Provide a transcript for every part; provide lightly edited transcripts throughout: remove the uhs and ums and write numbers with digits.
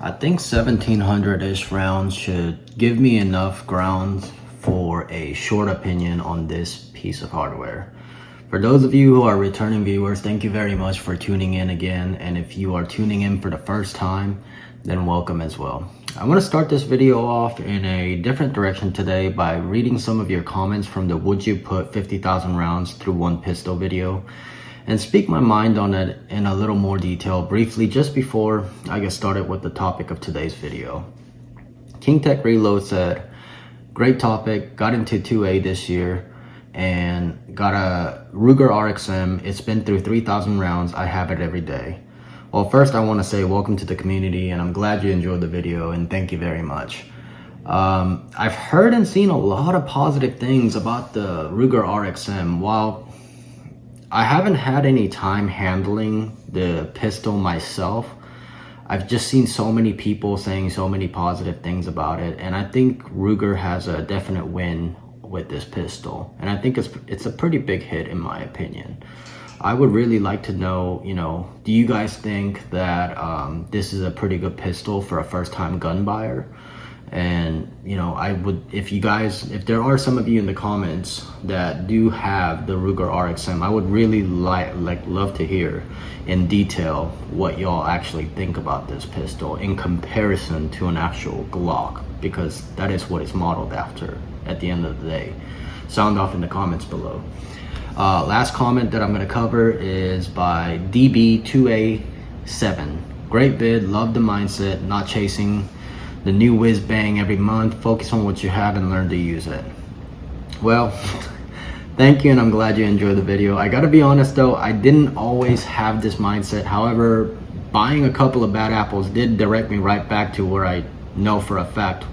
I think 1700-ish rounds should give me enough grounds for a short opinion on this piece of hardware. For those of you who are returning viewers, thank you very much for tuning in again. And if you are tuning in for the first time, then welcome as well. I want to start this video off in a different direction today by reading some of your comments from the "Would you put 50,000 rounds through one pistol" video, and speak my mind on it in a little more detail briefly just before I get started with the topic of today's video. King Tech Reload said, "Great topic, got into 2A this year and got a Ruger RXM. It's been through 3,000 rounds. I have it every day." Well, first I want to say welcome to the community, and I'm glad you enjoyed the video, and thank you very much. I've heard and seen a lot of positive things about the Ruger RXM. While I haven't had any time handling the pistol myself, I've just seen so many people saying so many positive things about it, and I think Ruger has a definite win with this pistol, and I think it's a pretty big hit in my opinion. I would really like to know, do you guys think that this is a pretty good pistol for a first-time gun buyer? And I would, if there are some of you in the comments that do have the Ruger RXM, I would really love to hear in detail what y'all actually think about this pistol in comparison to an actual Glock, because that is what it's modeled after at the end of the day. Sound off in the comments below. Last comment that I'm going to cover is by DB2A7. Great vid, love the mindset, not chasing the new whiz bang every month, focus on what you have and learn to use it. Well, thank you, and I'm glad you enjoyed the video. I gotta be honest though, I didn't always have this mindset. However, buying a couple of bad apples did direct me right back to where I know for a fact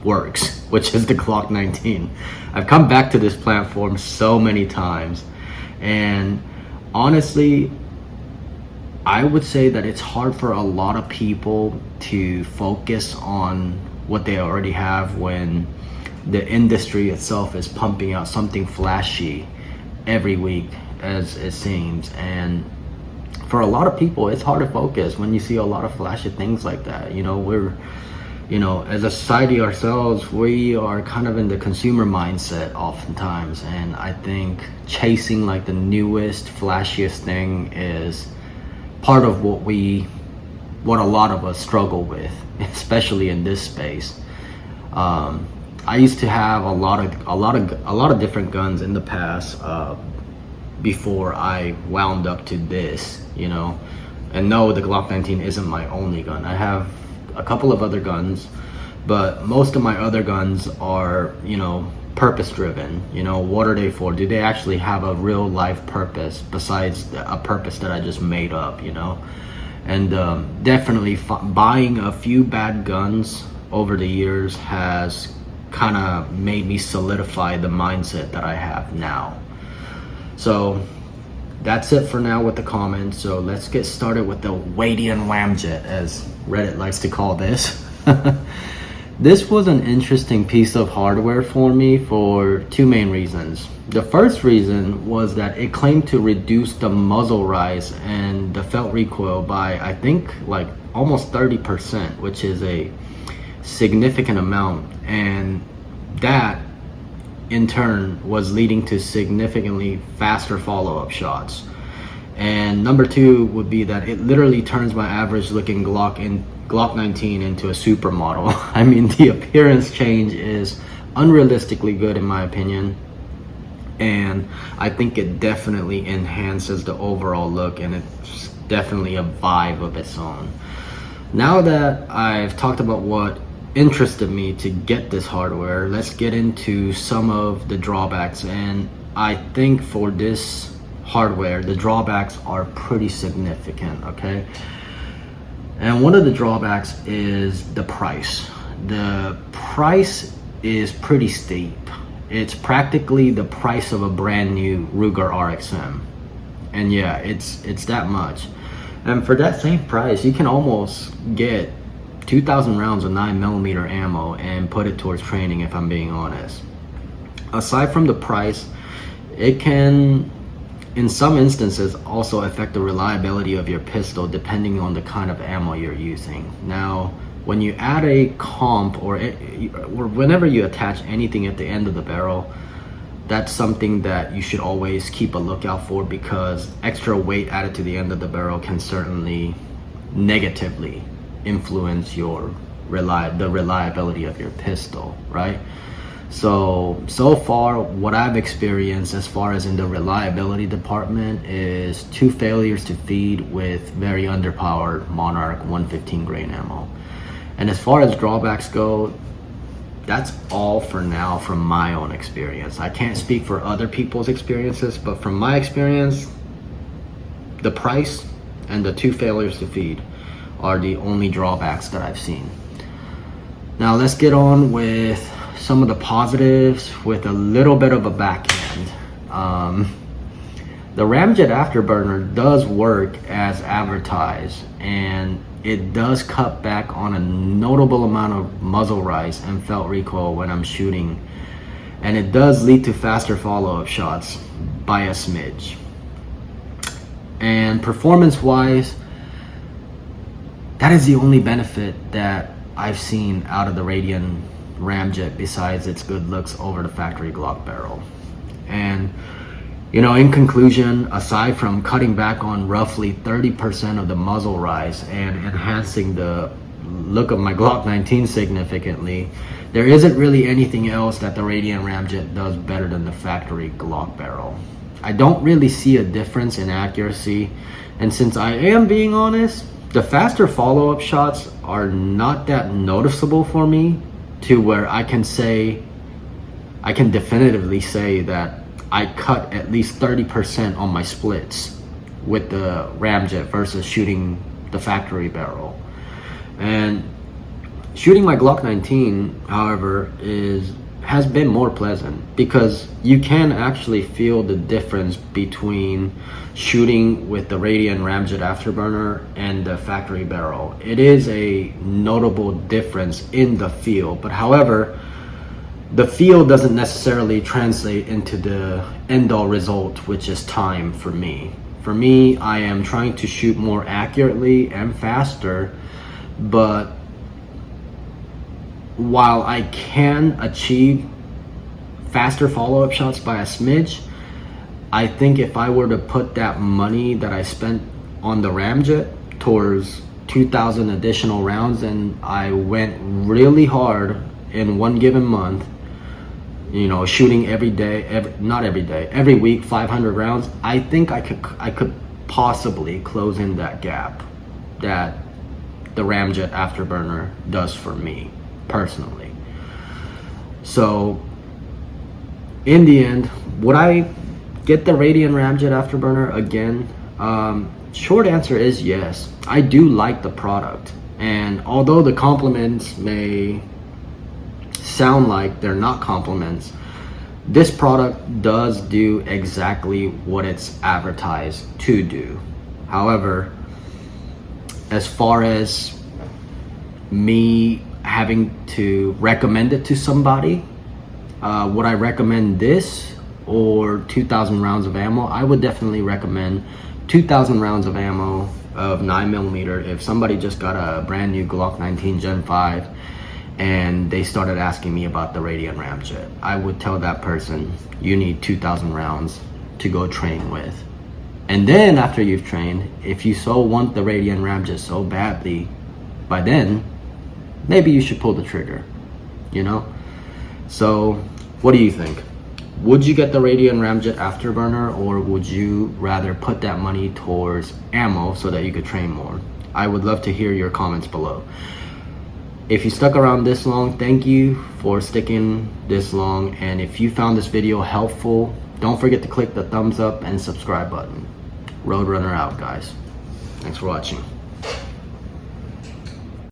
works, which is the Glock 19. I've come back to this platform so many times, and honestly, I would say that it's hard for a lot of people to focus on what they already have when the industry itself is pumping out something flashy every week, as it seems. And for a lot of people, it's hard to focus when you see a lot of flashy things like that. As a society ourselves, we are kind of in the consumer mindset oftentimes, and I think chasing like the newest, flashiest thing is part of what a lot of us struggle with, especially in this space. I used to have a lot of different guns in the past before I wound up to this, and no, the Glock 19 isn't my only gun. I have a couple of other guns, but most of my other guns are, purpose driven. What are they for? Do they actually have a real life purpose besides a purpose that I just made up? And definitely buying a few bad guns over the years has kind of made me solidify the mindset that I have now. So that's it for now with the comments. So let's get started with the radian ramjet, as Reddit likes to call this. This was an interesting piece of hardware for me for two main reasons. The first reason was that it claimed to reduce the muzzle rise and the felt recoil by, I think, like almost 30%, which is a significant amount. And that in turn was leading to significantly faster follow-up shots. And number two would be that it literally turns my average looking Glock 19 into a supermodel. I mean, the appearance change is unrealistically good in my opinion, and I think it definitely enhances the overall look, and it's definitely a vibe of its own. Now that I've talked about what interested me to get this hardware, let's get into some of the drawbacks. And I think for this hardware, the drawbacks are pretty significant, okay? And one of the drawbacks is the price. The price is pretty steep. It's practically the price of a brand new Ruger RXM. And yeah, it's that much. And for that same price, you can almost get 2,000 rounds of 9mm ammo and put it towards training, if I'm being honest. Aside from the price, it can in some instances also affect the reliability of your pistol depending on the kind of ammo you're using. Now, when you add a comp or whenever you attach anything at the end of the barrel, that's something that you should always keep a lookout for, because extra weight added to the end of the barrel can certainly negatively influence the reliability of your pistol, right? So far what I've experienced as far as in the reliability department is 2 failures to feed with very underpowered Monarch 115 grain ammo. And as far as drawbacks go, that's all for now from my own experience. I can't speak for other people's experiences, but from my experience, the price and the 2 failures to feed are the only drawbacks that I've seen. Now let's get on with some of the positives with a little bit of a backhand. The ramjet afterburner does work as advertised, and it does cut back on a notable amount of muzzle rise and felt recoil when I'm shooting, and it does lead to faster follow-up shots by a smidge. And performance wise, that is the only benefit that I've seen out of the Radian ramjet besides its good looks over the factory Glock barrel. And you know, in conclusion, aside from cutting back on roughly 30% of the muzzle rise and enhancing the look of my Glock 19 significantly, there isn't really anything else that the Radian ramjet does better than the factory Glock barrel. I don't really see a difference in accuracy, and since I am being honest, the faster follow-up shots are not that noticeable for me to where I can definitively say that I cut at least 30% on my splits with the ramjet versus shooting the factory barrel. And shooting my Glock 19, however, has been more pleasant, because you can actually feel the difference between shooting with the Radian ramjet afterburner and the factory barrel. It is a notable difference in the feel, but however, the feel doesn't necessarily translate into the end-all result, which is time for me. For me, I am trying to shoot more accurately and faster, but while I can achieve faster follow-up shots by a smidge, I think if I were to put that money that I spent on the ramjet towards 2,000 additional rounds, and I went really hard in one given month, you know, shooting every week 500 rounds, I think I could possibly close in that gap that the ramjet afterburner does for me personally. So in the end, would I get the Radian ramjet afterburner again? Short answer is yes. I do like the product, and although the compliments may sound like they're not compliments, this product does do exactly what it's advertised to do. However, as far as me having to recommend it to somebody, would I recommend this or 2,000 rounds of ammo? I would definitely recommend 2,000 rounds of ammo of 9mm. If somebody just got a brand new Glock 19 Gen 5 and they started asking me about the Radian ramjet, I would tell that person, you need 2,000 rounds to go train with. And then after you've trained, if you so want the Radian ramjet so badly, by then, maybe you should pull the trigger, you know? So what do you think? Would you get the Radian ramjet afterburner, or would you rather put that money towards ammo so that you could train more? I would love to hear your comments below. If you stuck around this long, thank you for sticking this long. And if you found this video helpful, don't forget to click the thumbs up and subscribe button. Roadrunner out, guys. Thanks for watching.